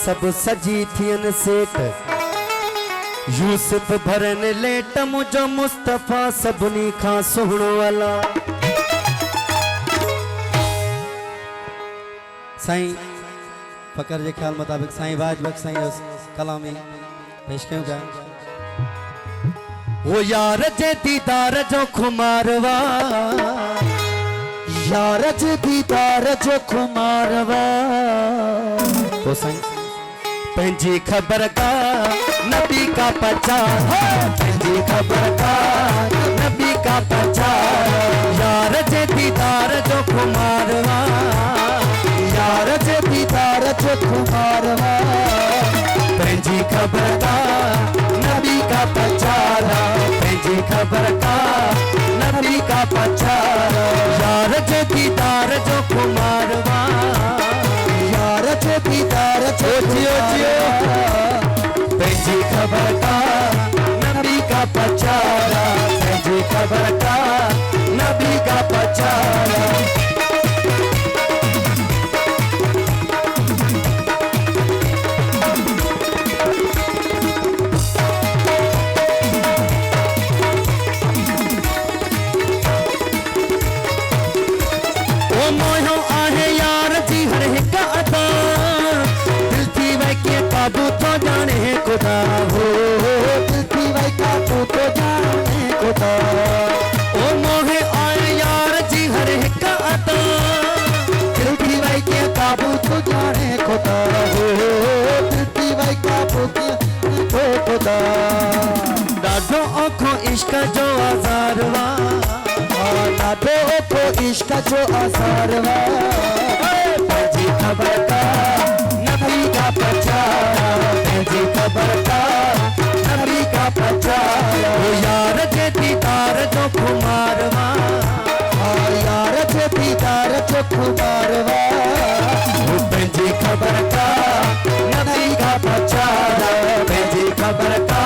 सब सजी थियन सेठ यूसुफ भरन लेट मुझो मुस्तफा सबनी खां सुहणो वाला। साईं फकर जे ख्याल मुताबिक साईं वाज बख्श साईं कलामी पेश कयूं था। वो यार जे दीदार जो खुमारवा, यार जे दीदार जो खुमारवा, तो साईं पंजी खबर का नबी का प्रचार, पंजी खबर का नबी का प्रचार। यार जे दीदार जो खुमारवा, यार जे दीदार जो खुमारवा, पंजी खबर का नबी का प्रचार, पंजी खबर का नबी का प्रचार। यार जे दीदार जो खुमारवा, यार जे दीदार जो पंजी खबर का नबी का प्रचार, पंजी खबर का नबी का प्रचार। काबू तो जाने खुदा हो, दिल की वही काबू तो जाने खुदा। ओ मोहे आए यार जी हर एक अता, दिल की वही के काबू तो जाने खुदा हो, दिल की वही काबू तो खुदा। डाडो ओखो इश्क जो आजारवा, डाडो ओखो इश्क जो आजारवा, पंजी खबर का नबी का प्रचार, पंजी खबर का नबी का प्रचार। ओ यार जे दीदार जो खुमारवा, यार जे दीदार जो खुमारवा, पंजी खबर का नबी का प्रचार, पंजी खबर का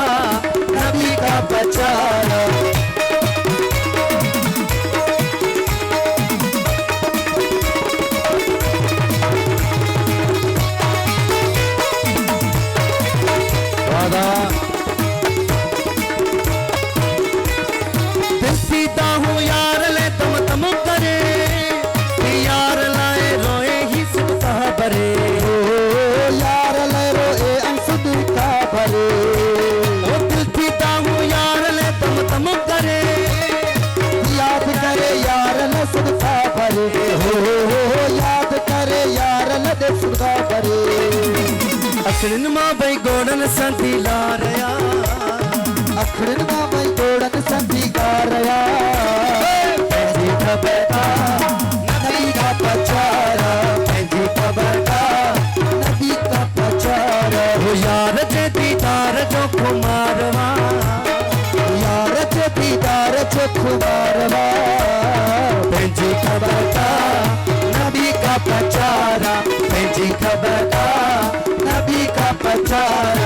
नबी का प्रचार। दिल सीता हूँ यार ले तुम तम करे, यार लाए रोए ही सुनता भरे, यार ले रोए अंसुदता भरे। ओ दिल सीता हूँ यार ले तुम तम करे, याद करे यार ले सुनता भरे, हो याद करे यार ले सुनता भरे। अखड़न मां भाई गोड़न संती ला रया, अखड़न मां भाई गोड़न संती गा रया, पंजी खबर का नबी का प्रचार, पंजी खबर का नबी का प्रचार। हो यार जे दीदार जो खुमारवा, यार जे दीदार जो खुमारवा, पंजी खबर का नबी का प्रचार, पंजी खबर का नबी का प्रचार।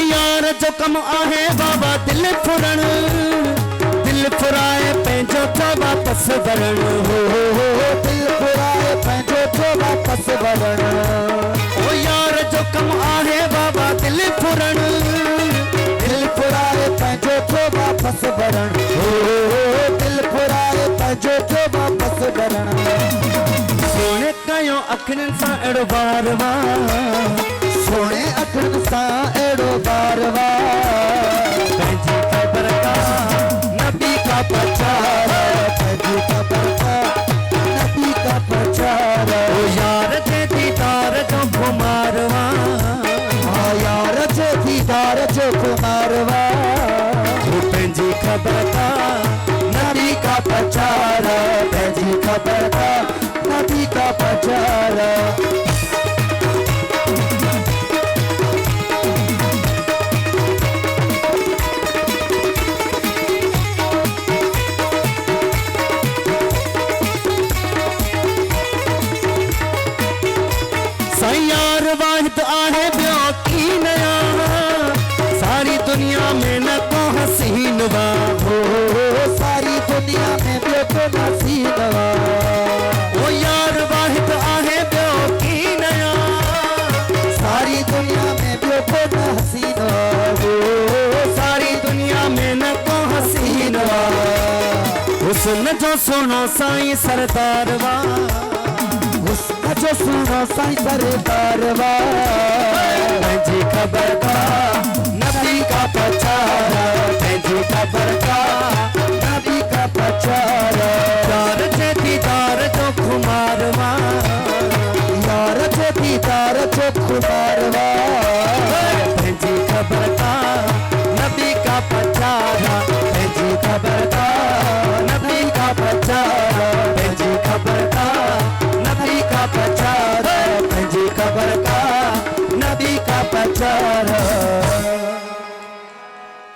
यार जो कम आहे बाबा दिल फुरण, दिल फुराए पंहिंजो तो वापस वरण, हो दिल फुराए पंहिंजो तो वापस वरण। ओ यार जो कम आहे बाबा दिल फुरण, दिल फुराए पंहिंजो तो वापस वरण, हो दिल फुराए पंहिंजो तो वापस वरण। सोने कयो अखियुनि सां अहिड़ो बारवा, सोने अखियुनि सां अहिड़ो बारवा, पंहिंजी खबर का नबी का प्रचार, पंहिंजी खबर का नबी का प्रचार। ओ यार जे दीदार जो खुमारवा, यार जे दीदार जो खुमारवा, पंहिंजी खबर का नबी का प्रचार, पंहिंजी खबर का नबी का प्रचार। वाहिद हुस्न जो सुनो साईं सरदार वा, हुस्न जो सुनो साईं सरदार वा, पंहिंजी ख़बर का नबी का प्रचार, पंहिंजी ख़बर का नबी का प्रचार, यार जे दीदार जो खुमार वा, यार जो दीदार जो खुमार वा, पंहिंजी ख़बर का नबी का प्रचार, पंहिंजी ख़बर का नबी का प्रचार, पंहिंजी ख़बर का नबी का प्रचार, पंहिंजी ख़बर का नबी का प्रचार।